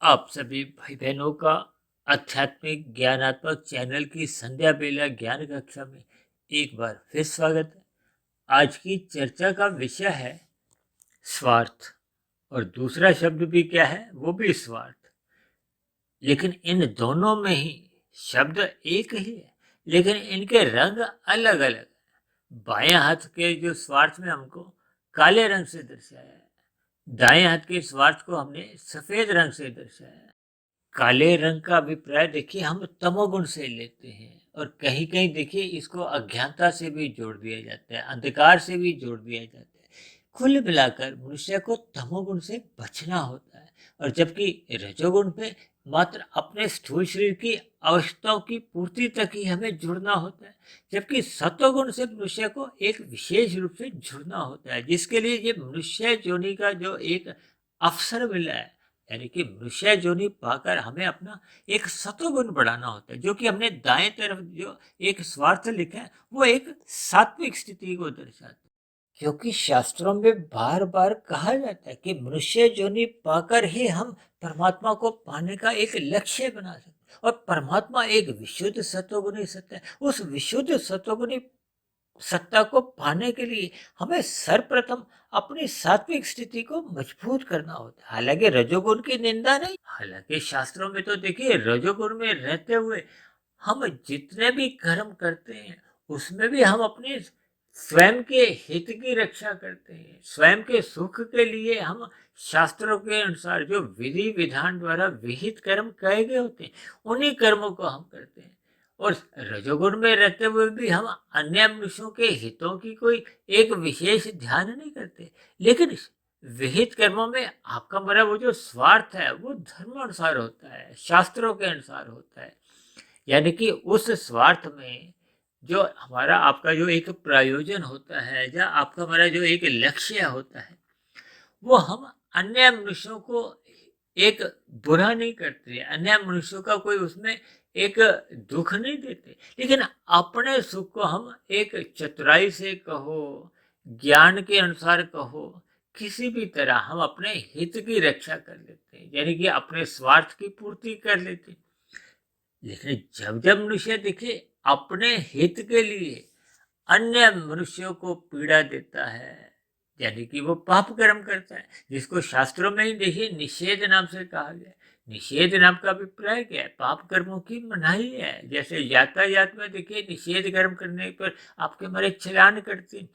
आप सभी भाई बहनों का आध्यात्मिक ज्ञानात्मक चैनल की संध्या बेला ज्ञान कक्षा में एक बार फिर स्वागत है। आज की चर्चा का विषय है स्वार्थ, और दूसरा शब्द भी क्या है, वो भी स्वार्थ। लेकिन इन दोनों में ही शब्द एक ही है, लेकिन इनके रंग अलग अलग। बाएं हाथ के जो स्वार्थ में हमको काले रंग से दर्शाया है, दाएं हाथ के स्वार्थ को हमने सफेद रंग से दर्शाया है। काले रंग का अभिप्राय देखिए हम तमोगुण से लेते हैं, और कहीं कहीं देखिए इसको अज्ञानता से भी जोड़ दिया जाता है, अंधकार से भी जोड़ दिया जाता है। कुल मिलाकर मनुष्य को तमोगुण से बचना होता है, और जबकि रजोगुण पे मात्र अपने स्थूल शरीर की आवश्यकताओं की पूर्ति तक ही हमें जुड़ना होता है, जबकि सत्वगुण से मनुष्य को एक विशेष रूप से जुड़ना होता है, जिसके लिए ये मनुष्य योनि का जो एक अवसर मिला है, यानी कि मनुष्य योनि पाकर हमें अपना एक सत्वगुण बढ़ाना होता है, जो कि हमने दाएं तरफ जो एक स्वार्थ लिखा है वो एक सात्विक स्थिति को दर्शाता है। क्योंकि शास्त्रों में बार बार कहा जाता है कि मनुष्य योनि पाकर ही हम परमात्मा को पाने का एक लक्ष्य बना सकते हैं, और परमात्मा एक विशुद्ध सत्वगुणी सत्ता है। उस विशुद्ध सत्वगुणी सत्ता को पाने के लिए हमें सर्वप्रथम अपनी सात्विक स्थिति को मजबूत करना होता है। हालांकि रजोगुण की निंदा नहीं, हालांकि शास्त्रों में तो देखिए रजोगुण में रहते हुए हम जितने भी कर्म करते हैं उसमें भी हम अपने स्वयं के हित की रक्षा करते हैं, स्वयं के सुख के लिए हम शास्त्रों के अनुसार जो विधि विधान द्वारा विहित कर्म कहे गए होते हैं उन्हीं कर्मों को हम करते हैं। और रजोगुण में रहते हुए भी हम अन्य मनुष्यों के हितों की कोई एक विशेष ध्यान नहीं करते, लेकिन विहित कर्मों में आपका मेरा वो जो स्वार्थ है वो धर्म अनुसार होता है, शास्त्रों के अनुसार होता है। यानी कि उस स्वार्थ में जो हमारा आपका जो एक प्रयोजन होता है, या आपका हमारा जो एक लक्ष्य होता है, वो हम अन्य मनुष्यों को एक बुरा नहीं करते, अन्य मनुष्यों का कोई उसमें एक दुख नहीं देते, लेकिन अपने सुख को हम एक चतुराई से कहो, ज्ञान के अनुसार कहो, किसी भी तरह हम अपने हित की रक्षा कर लेते हैं, यानी कि अपने स्वार्थ की पूर्ति कर लेते हैं। लेकिन जब जब मनुष्य देखिए अपने हित के लिए अन्य मनुष्यों को पीड़ा देता है, यानी कि वो पाप कर्म करता है, जिसको शास्त्रों में ही देखिए निषेध नाम से कहा गया है। निषेध नाम का अभिप्राय क्या है, पाप कर्मों की मनाही है। जैसे यातायात में देखिए निषेध कर्म करने पर आपके हमारे चलान करते हैं,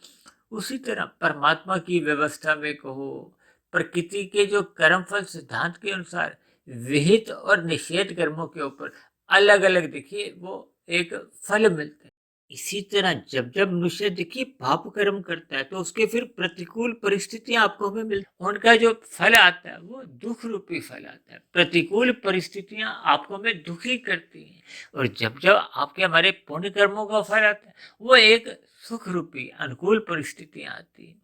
उसी तरह परमात्मा की व्यवस्था में कहो, प्रकृति के जो कर्मफल सिद्धांत के अनुसार विहित और निषेध कर्मों के ऊपर अलग अलग देखिए वो एक फल मिलते हैं। इसी तरह जब जब मनुष्य देखिए पाप कर्म करता है तो उसके फिर प्रतिकूल परिस्थितियां आपको हमें मिलती, उनका जो फल आता है वो दुख रूपी फल आता है। प्रतिकूल परिस्थितियां आपको हमें दुखी करती हैं, और जब जब आपके हमारे पुण्य कर्मों का फल आता है वो एक सुख रूपी अनुकूल परिस्थितियां आती हैं।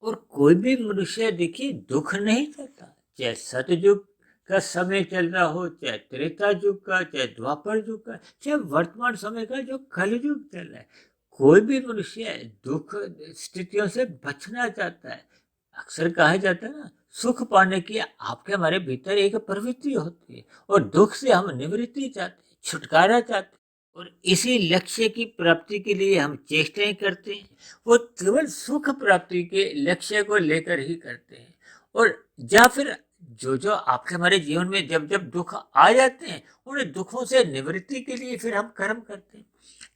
और कोई भी मनुष्य देखिए दुख नहीं चाहता, चाहे सतयुग का समय चल रहा हो, चाहे त्रेता युग का, चाहे द्वापर युग का, चाहे वर्तमान समय का जो कलयुग चल रहा है, कोई भी मनुष्य दुख स्थितियों से बचना चाहता है। अक्सर कहा जाता है ना, सुख पाने की आपके हमारे भीतर एक प्रवृत्ति होती है, और दुख से हम निवृत्ति चाहते हैं, छुटकारा चाहते हैं, और इसी लक्ष्य की प्राप्ति के लिए हम चेष्टाएं करते हैं। वो केवल सुख प्राप्ति के लक्ष्य को लेकर ही करते हैं। और या फिर जो जो आपके हमारे जीवन में जब जब दुख आ जाते हैं उन दुखों से निवृत्ति के लिए फिर हम कर्म करते हैं।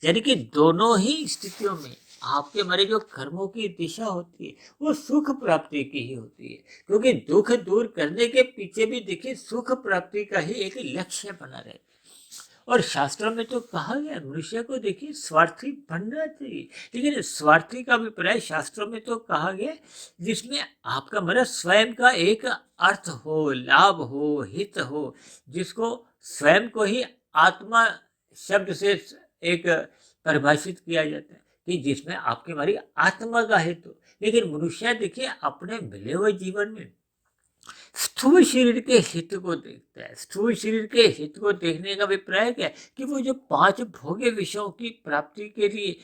यानी कि दोनों ही स्थितियों में आपके हमारे जो कर्मों की दिशा होती है वो सुख प्राप्ति की ही होती है, क्योंकि दुख दूर करने के पीछे भी देखिए सुख प्राप्ति का ही एक लक्ष्य बना रहता है। और शास्त्रों में तो कहा गया मनुष्य को देखिए स्वार्थी बनना चाहिए, लेकिन स्वार्थी का अभिप्राय शास्त्रों में तो कहा गया जिसमें आपका मतलब स्वयं का एक अर्थ हो, लाभ हो, हित हो, जिसको स्वयं को ही आत्मा शब्द से एक परिभाषित किया जाता है कि जिसमें आपके हमारी आत्मा का हित हो। लेकिन मनुष्य देखिए अपने मिले हुए जीवन में स्थूल शरीर के हित को देखता है। स्थूल शरीर के हित को देखने का अभिप्राय क्या है कि वो जो पांच भोग्य विषयों की प्राप्ति के लिए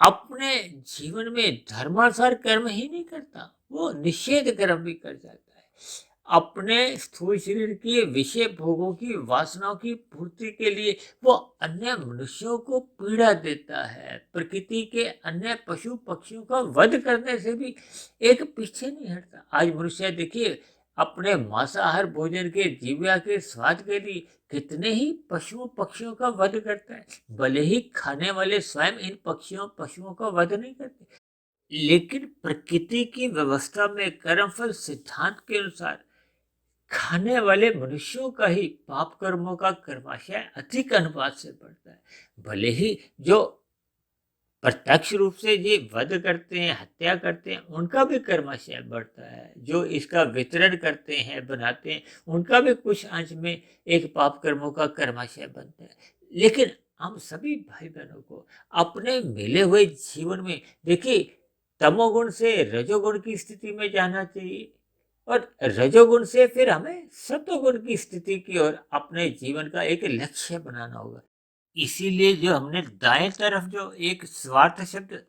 अपने जीवन में धर्मानुसार कर्म ही नहीं करता, वो निषेध कर्म भी कर जाता है। अपने स्थूल शरीर की विषय भोगों की वासनाओं की पूर्ति के लिए वो अन्य मनुष्यों को पीड़ा देता है। प्रकृति के अन्य पशु पक्षियों का वध करने से भी एक पीछे नहीं हटता। आज मनुष्य देखिए अपने मांसाहार भोजन के जीविका के स्वाद के लिए कितने ही पशुओं पक्षियों का वध करता है। भले ही खाने वाले स्वयं इन पक्षियों पशुओं का वध नहीं करते, लेकिन प्रकृति की व्यवस्था में कर्मफल सिद्धांत के अनुसार खाने वाले मनुष्यों का ही पाप कर्मों का कर्माशय अधिक अनुपात से बढ़ता है। भले ही जो प्रत्यक्ष रूप से ये वध करते हैं, हत्या करते हैं, उनका भी कर्माशय बढ़ता है। जो इसका वितरण करते हैं, बनाते हैं, उनका भी कुछ अंश में एक पाप कर्मों का कर्माशय बनता है। लेकिन हम सभी भाई बहनों को अपने मिले हुए जीवन में देखिए तमोगुण से रजोगुण की स्थिति में जाना चाहिए और रजोगुण से फिर हमें सतोगुण की स्थिति की ओर अपने जीवन का एक लक्ष्य बनाना होगा। इसीलिए जो हमने दाएं तरफ जो एक स्वार्थ शब्द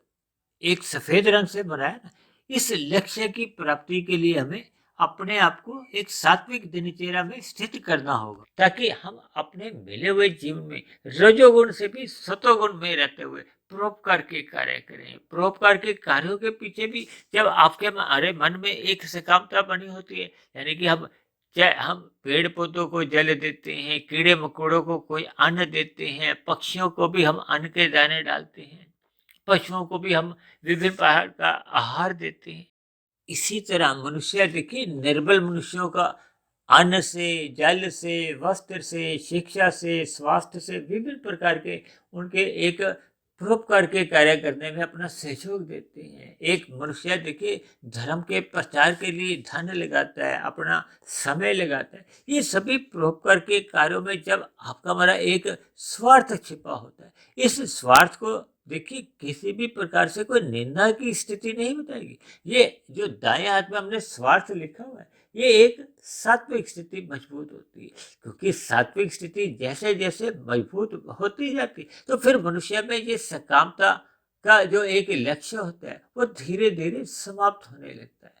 एक सफेद रंग से बनाया ना, इस लक्ष्य की प्राप्ति के लिए हमें अपने आप को एक सात्विक दिनचर्या में स्थित करना होगा, ताकि हम अपने मिले हुए जीवन में रजोगुण से भी सतोगुण में रहते हुए परोपकार के कार्य करें। परोपकार के कार्यों के पीछे भी जब आपके हमारे मन में एक सकामता बनी होती है, यानी कि हम पेड़ पौधों को जल देते हैं, कीड़े मकोड़ों को कोई अन्न देते हैं, पक्षियों को भी हम अन्न के दाने डालते हैं, पशुओं को भी हम विभिन्न प्रकार का आहार देते हैं। इसी तरह मनुष्य देखिए निर्बल मनुष्यों का अन्न से, जल से, वस्त्र से, शिक्षा से, स्वास्थ्य से विभिन्न प्रकार के उनके एक परोपकार के कार्य करने में अपना सहयोग देते हैं। एक मनुष्य देखिए धर्म के प्रचार के लिए धन लगाता है, अपना समय लगाता है। ये सभी परोपकार के कार्यों में जब आपका हमारा एक स्वार्थ छिपा होता है, इस स्वार्थ को देखिए किसी भी प्रकार से कोई निंदा की स्थिति नहीं बताएगी। ये जो दाएं हाथ में हमने स्वार्थ लिखा हुआ है, ये एक सात्विक स्थिति मजबूत होती है, क्योंकि सात्विक स्थिति जैसे जैसे मजबूत होती जाती तो फिर मनुष्य में ये सकामता का जो एक लक्ष्य होता है वो धीरे धीरे समाप्त होने लगता है।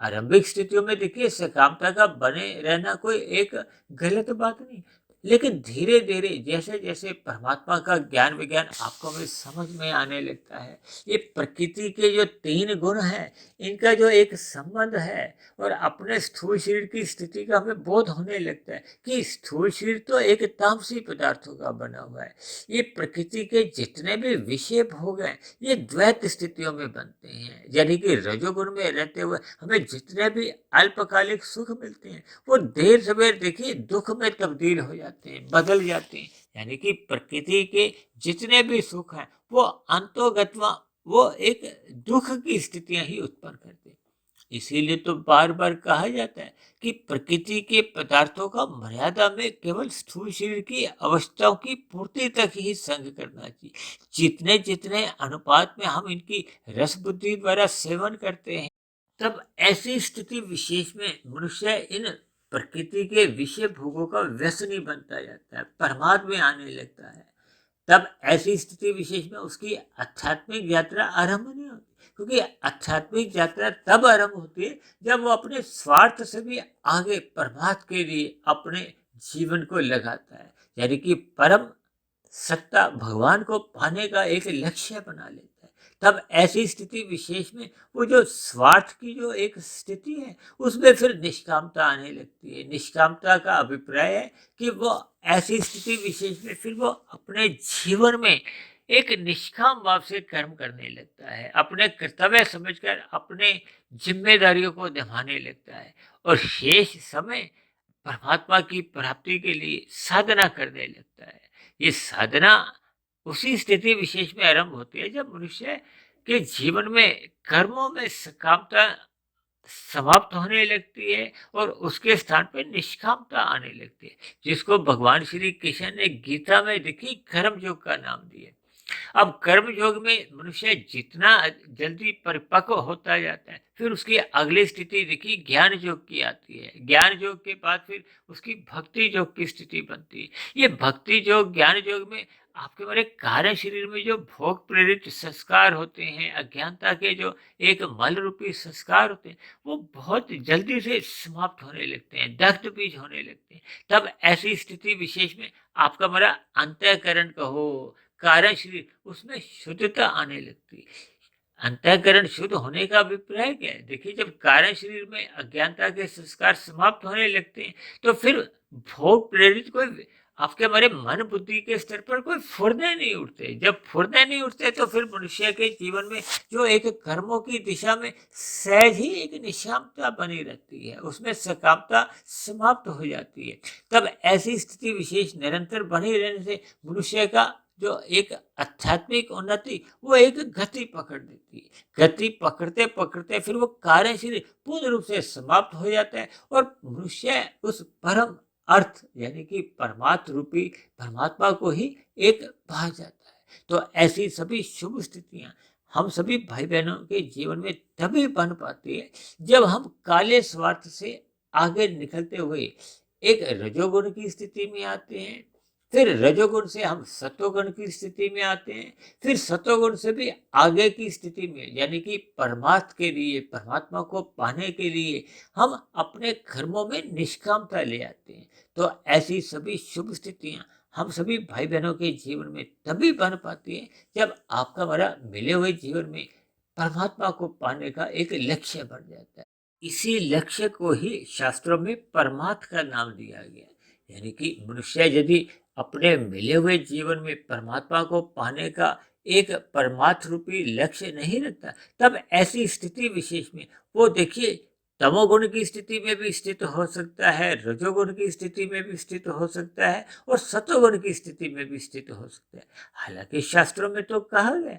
आरंभिक स्थितियों में देखिए सकामता का बने रहना कोई एक गलत बात नहीं, लेकिन धीरे धीरे जैसे जैसे परमात्मा का ज्ञान विज्ञान आपको में समझ में आने लगता है, ये प्रकृति के जो 3 गुण हैं इनका जो एक संबंध है और अपने स्थूल शरीर की स्थिति का हमें बोध होने लगता है कि स्थूल शरीर तो एक तामसी पदार्थों का बना हुआ है। ये प्रकृति के जितने भी विषय भोग हैं ये द्वैत स्थितियों में बनते हैं, यानी कि रजोगुण में रहते हुए हमें जितने भी अल्पकालिक सुख मिलते हैं वो देर सवेर देखिए दुख में तब्दील हो जाते हैं, बदल जाते हैं। यानी कि प्रकृति के जितने भी सुख हैं वो अंतोगत्वा वो एक दुख की स्थितियां ही उत्पन्न करते हैं। इसीलिए तो बार बार कहा जाता है कि प्रकृति के पदार्थों का मर्यादा में केवल स्थूल शरीर की अवस्थाओं की पूर्ति तक ही संग करना चाहिए। जितने जितने अनुपात में हम इनकी रस बुद्धि द्वारा सेवन करते हैं, तब ऐसी स्थिति विशेष में मनुष्य इन प्रकृति के विषय भोगों का व्यसनी बनता जाता है, प्रमाद में आने लगता है। तब ऐसी स्थिति विशेष में उसकी आध्यात्मिक यात्रा आरंभ नहीं होती, क्योंकि आध्यात्मिक यात्रा तब आरंभ होती है जब वो अपने स्वार्थ से भी आगे परमात्मा के लिए अपने जीवन को लगाता है, यानी कि परम सत्ता भगवान को पाने का एक लक्ष्य बना लेता है। तब ऐसी स्थिति विशेष में वो जो स्वार्थ की जो एक स्थिति है उसमें फिर निष्कामता आने लगती है। निष्कामता का अभिप्राय है कि वो ऐसी स्थिति विशेष में फिर वो अपने जीवन में एक निष्काम भाव से कर्म करने लगता है, अपने कर्तव्य समझकर अपने जिम्मेदारियों को निभाने लगता है और शेष समय परमात्मा की प्राप्ति के लिए साधना करने लगता है। ये साधना उसी स्थिति विशेष में आरंभ होती है जब मनुष्य के जीवन में कर्मों में सकामता समाप्त होने लगती है और उसके स्थान पर निष्कामता आने लगती है, जिसको भगवान श्री कृष्ण ने गीता में देखी कर्म योग का नाम दिया। अब कर्म योग में मनुष्य जितना जल्दी परिपक्व होता जाता है, फिर उसकी अगली स्थिति देखिए ज्ञान योग की आती है। ज्ञान योग के बाद फिर उसकी भक्ति योग की स्थिति बनती है। ये भक्ति योग, ज्ञान योग में आपके हमारे कार्य शरीर में जो भोग प्रेरित संस्कार होते हैं, अज्ञानता के जो एक मल रूपी संस्कार होते हैं, वो बहुत जल्दी से समाप्त होने लगते हैं, दग्ध बीज होने लगते हैं। तब ऐसी स्थिति विशेष में आपका हमारा अंतःकरण कहो, कारण शरीर, उसमें शुद्धता आने लगती है। अंतःकरण शुद्ध होने का अभिप्राय क्या है? देखिए, जब कारण शरीर में अज्ञानता के संस्कार समाप्त होने लगते हैं, तो फिर भोग प्रेरित कोई आपके हमारे मन बुद्धि के स्तर पर कोई फुर्ने नहीं उठते। जब फुर्ने नहीं उठते, तो फिर मनुष्य के जीवन में जो एक कर्मों की दिशा में सहज ही एक निष्कामता बनी रहती है, उसमें सकामता समाप्त हो जाती है। तब ऐसी स्थिति विशेष निरंतर बनी रहने से मनुष्य का जो एक आध्यात्मिक उन्नति, वो एक गति पकड़ लेती है। गति पकड़ते पकड़ते फिर वो कार्यशील पूर्ण रूप से समाप्त हो जाता है, और मनुष्य उस परम अर्थ यानी कि परमात्म रूपी परमात्मा को ही एक पा जाता है। तो ऐसी सभी शुभ स्थितियां हम सभी भाई बहनों के जीवन में तभी बन पाती है, जब हम काले स्वार्थ से आगे निकलते हुए एक रजोगुण की स्थिति में आते हैं। फिर रजोगुण से हम सत्वगुण की स्थिति में आते हैं। फिर सत्वगुण से भी आगे की स्थिति में, यानी कि परमार्थ के लिए, परमात्मा को पाने के लिए हम अपने कर्मों में निष्कामता ले आते हैं। तो ऐसी सभी शुभ स्थितियां हम सभी भाई बहनों के जीवन में तभी बन पाती है, जब आपका हमारा मिले हुए जीवन में परमात्मा को पाने का एक लक्ष्य बन जाता है। इसी लक्ष्य को ही शास्त्रों में परमार्थ का नाम दिया गया है। यानी कि मनुष्य यदि अपने मिले हुए जीवन में परमात्मा को पाने का एक परमार्थ रूपी लक्ष्य नहीं रखता, तब ऐसी स्थिति विशेष में वो देखिए तमोगुण की स्थिति में भी स्थित हो सकता है, रजोगुण की स्थिति में भी स्थित हो सकता है, और सतोगुण की स्थिति में भी स्थित हो सकता है। हालांकि शास्त्रों में तो कहा गया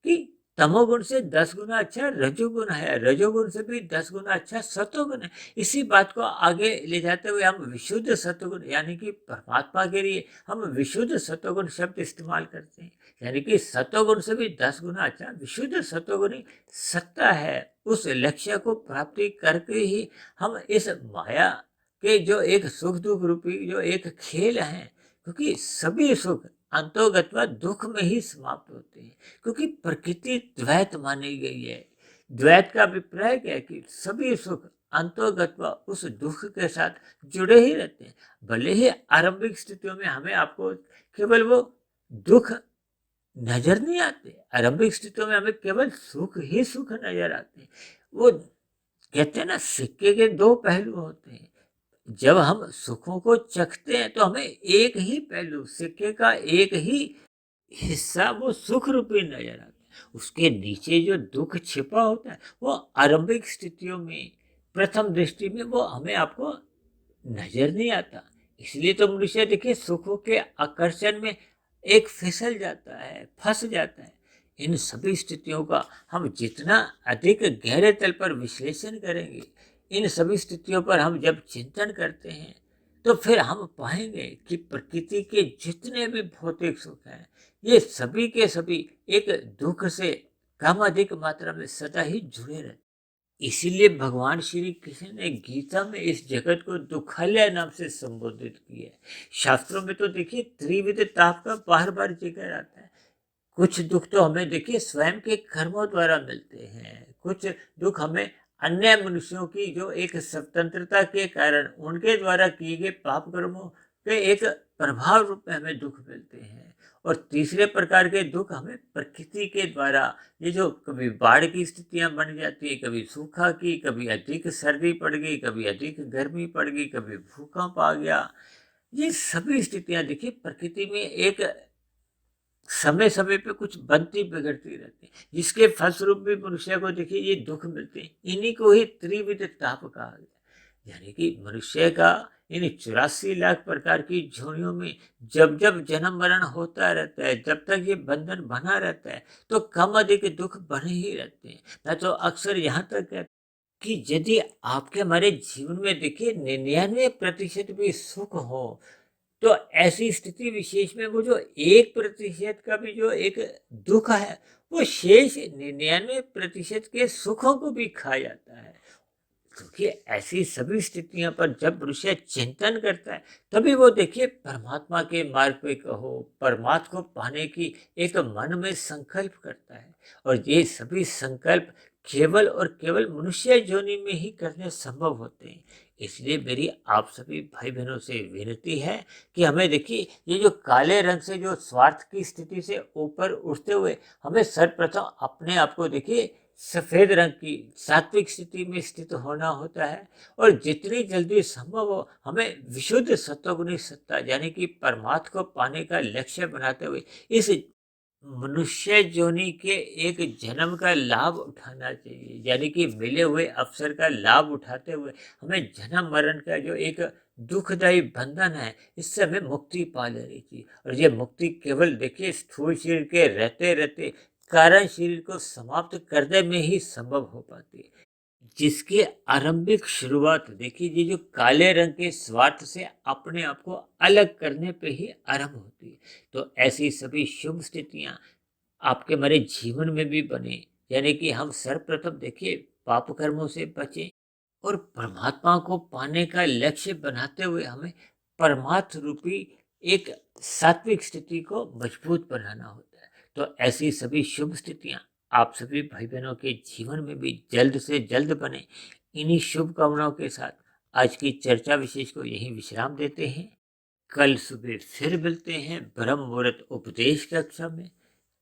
कि तमोगुण से 10 गुना अच्छा रजोगुण है, रजोगुण से भी 10 गुना अच्छा सतोगुण है। इसी बात को आगे ले जाते हुए हम विशुद्ध सतोगुण यानी कि परमात्मा के लिए हम विशुद्ध सतोगुण शब्द इस्तेमाल करते हैं। यानी कि सतोगुण से भी 10 गुना अच्छा विशुद्ध सतोगुण ही सत्ता है। उस लक्ष्य को प्राप्ति करके ही हम इस माया के जो एक सुख दुख रूपी जो एक खेल है, क्योंकि सभी सुख अंतोगत्वा दुख में ही समाप्त होते हैं, क्योंकि प्रकृति द्वैत मानी गई है। द्वैत का अभिप्राय क्या है कि सभी सुख अंतोगत्वा उस दुख के साथ जुड़े ही रहते हैं। भले ही आरंभिक स्थितियों में हमें आपको केवल वो दुख नजर नहीं आते, आरंभिक स्थितियों में हमें केवल सुख ही सुख नजर आते हैं। वो कहते हैं ना, सिक्के के दो पहलू होते हैं। जब हम सुखों को चखते हैं, तो हमें एक ही पहलू, सिक्के का एक ही हिस्सा वो सुख रूपी नजर आता है। उसके नीचे जो दुख छिपा होता है, वो आरंभिक स्थितियों में प्रथम दृष्टि में वो हमें आपको नजर नहीं आता। इसलिए तो मनुष्य देखिए सुखों के आकर्षण में एक फिसल जाता है, फंस जाता है। इन सभी स्थितियों का हम जितना अधिक गहरे तल पर विश्लेषण करेंगे, इन सभी स्थितियों पर हम जब चिंतन करते हैं, तो फिर हम पाएंगे कि प्रकृति के जितने भी भौतिक सुख हैं, ये सभी के सभी एक दुख से कम अधिक मात्रा में सदा ही जुड़े रहते हैं। इसीलिए भगवान श्री कृष्ण ने गीता में इस जगत को दुखालय नाम से संबोधित किया है। शास्त्रों में तो देखिए त्रिविध ताप का बार बार जिक्र आता है। कुछ दुख तो हमें देखिए स्वयं के कर्मों द्वारा मिलते हैं, कुछ दुख हमें अन्य मनुष्यों की जो एक स्वतंत्रता के कारण उनके द्वारा किए गए पाप कर्मों के एक प्रभाव रूप में हमें दुख मिलते हैं। और तीसरे प्रकार के दुख हमें प्रकृति के द्वारा, ये जो कभी बाढ़ की स्थितियां बन जाती है, कभी सूखा की, कभी अधिक सर्दी पड़ गई, कभी अधिक गर्मी पड़ गई, कभी भूकंप आ गया, ये सभी स्थितियां देखिए प्रकृति में एक समय समय पे कुछ बनती बिगड़ती रहती है, जिसके फलस्वरूप भी मनुष्य को देखिए ये दुख मिलते हैं। इन्हीं को ही त्रिविध ताप कहा गया। यानी कि मनुष्य का इन 84 लाख प्रकार की झोनियों में जब जब जन्म मरण होता रहता है, जब तक ये बंधन बना रहता है, तो कम अधिक दुख बने ही रहते हैं। मैं तो अक्सर यहाँ तक कहता कि यदि आपके हमारे जीवन में देखिए 99% भी सुख हो, तो ऐसी स्थिति विशेष में वो जो 1% का भी जो एक दुख है, वो शेष 99% के सुखों को भी खा जाता है। क्योंकि ऐसी सभी स्थितियों पर जब मनुष्य चिंतन करता है, तभी वो देखिए परमात्मा के मार्ग पे कहो, परमात्मा को पाने की एक मन में संकल्प करता है। और ये सभी संकल्प केवल और केवल मनुष्य योनि में ही करने संभव होते हैं। इसलिए मेरी आप सभी भाई बहनों से विनती है कि हमें देखिए ये जो काले रंग से जो स्वार्थ की स्थिति से ऊपर उठते हुए हमें सर्वप्रथम अपने आप को देखिए सफेद रंग की सात्विक स्थिति में स्थित होना होता है। और जितनी जल्दी संभव हो हमें विशुद्ध सत्वगुणी सत्ता यानी कि परमात्मा को पाने का लक्ष्य बनाते हुए इस मनुष्य योनि के एक जन्म का लाभ उठाना चाहिए। यानी कि मिले हुए अवसर का लाभ उठाते हुए हमें जन्म मरण का जो एक दुखदायी बंधन है, इससे हमें मुक्ति पा लेनी चाहिए। और ये मुक्ति केवल देखिए स्थूल शरीर के रहते रहते कारण शरीर को समाप्त करने में ही संभव हो पाती है, जिसकी आरंभिक शुरुआत देखिए ये जो काले रंग के स्वार्थ से अपने आप को अलग करने पे ही आरंभ होती है। तो ऐसी सभी शुभ स्थितियां आपके हमारे जीवन में भी बने, यानी कि हम सर्वप्रथम देखिए पाप कर्मों से बचें और परमात्मा को पाने का लक्ष्य बनाते हुए हमें परमार्थ रूपी एक सात्विक स्थिति को मजबूत बनाना होता है। तो ऐसी सभी शुभ स्थितियां आप सभी भाई बहनों के जीवन में भी जल्द से जल्द बने। इन्हीं शुभकामनाओं के साथ आज की चर्चा विशेष को यहीं विश्राम देते हैं। कल सुबह फिर मिलते हैं ब्रह्म मुहूर्त उपदेश कक्षा में।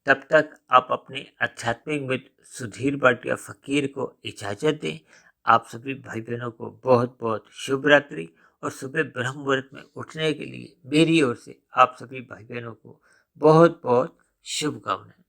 तब तक आप अपने आध्यात्मिक मित्र सुधीर भाटिया फकीर को इजाजत दें। आप सभी भाई बहनों को बहुत बहुत शुभ रात्रि। और सुबह ब्रह्म मुहूर्त में उठने के लिए मेरी ओर से आप सभी भाई बहनों को बहुत बहुत शुभकामनाएं।